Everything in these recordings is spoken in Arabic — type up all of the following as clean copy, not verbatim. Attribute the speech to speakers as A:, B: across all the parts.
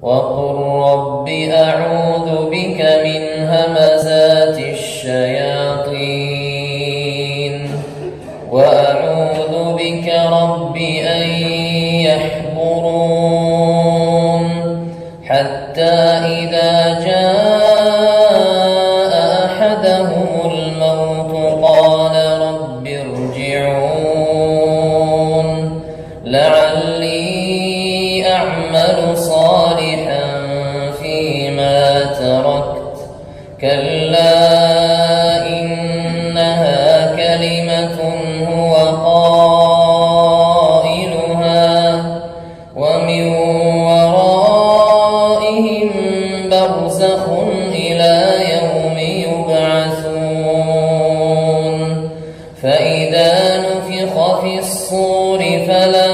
A: وقل رب أعوذ بك من همزات الشياطين وأعوذ بك رب أن يحضرون حتى إذا جاء أحدهم الموت قال رب ارجعون لعلي أعمل صالحا فيما تركت كلا إنها كلمة هو قائلها ومن ورائهم برزخ إلى يوم يبعثون فإذا نفخ في الصور فلا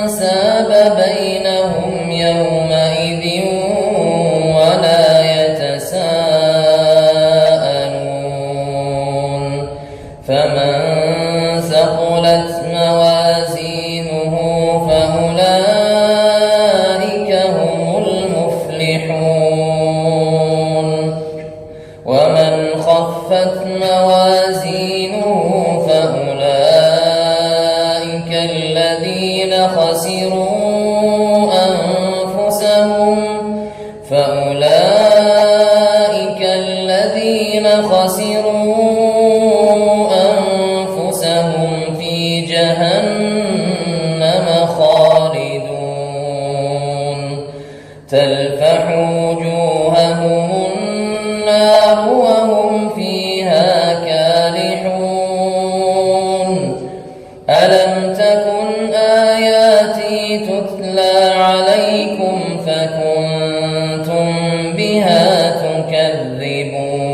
A: أنساب بينهم يومئذ ولا يتساءلون فمن ثقلت موازينه فأولئك هم المفلحون ومن خفت موازينه فأولئك الذين خسروا أنفسهم في جهنم خالدون تلفح وجوههم النار وهم فيها كالحون ألم تكن آياتي تتلى عليكم فكنتم بها تكذبون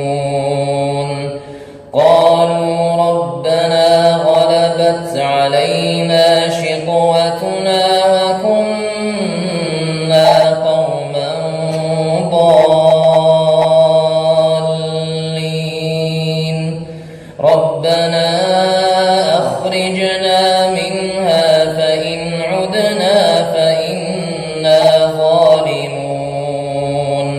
A: قالوا ربنا غلبت علينا شقوتنا وكنا قوما ضالين ربنا أخرجنا منها فإن عدنا فإنا ظالمون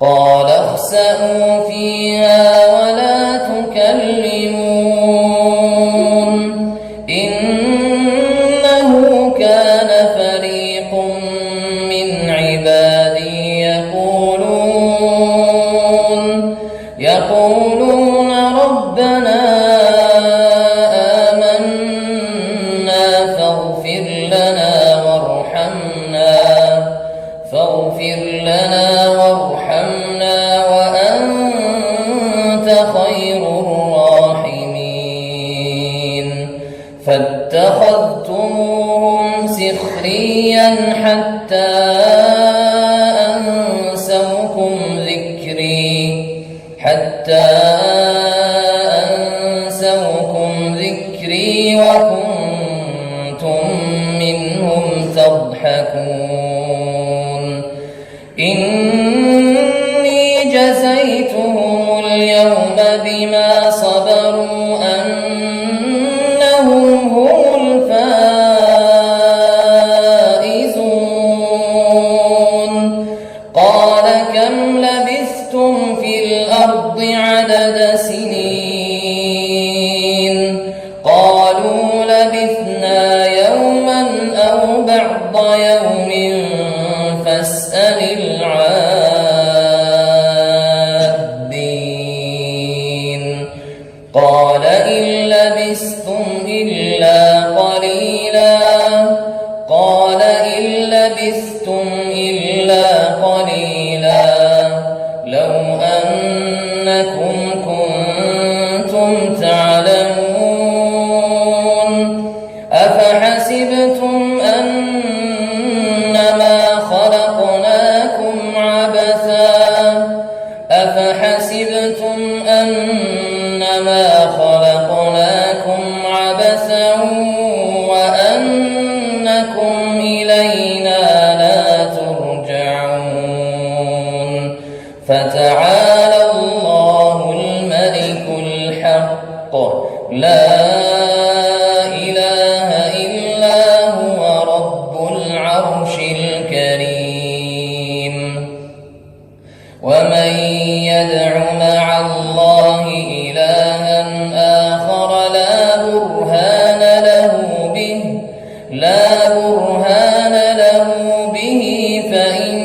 A: قال اخسئوا فيها ولا تكلمون إنه كان فريق من عبادي يقولون ربنا آمنا فاغفر لنا وارحمنا وأنت خير الراحمين فاتخذتموهم سخريا حتى أنسوكم ذكري وكنتم منهم تضحكون إني جزيتهم اليوم بما صبروا أنهم هم الفائزون قال كم لبثتم في الأرض عدد سنين قالوا لبثنا يوما أو بعض يوم فاسأل العادين قال إن لبثتم إلا قليلا لو أنكم كنتم تعلمون أفحسبتم أنما خلقناكم عبثا وأنكم إلينا لا ترجعون فتعالى الله الملك الحق لا إله إلا هو رب العرش الكريم. ومن يدع مع الله إلها آخر لا برهان له به فإن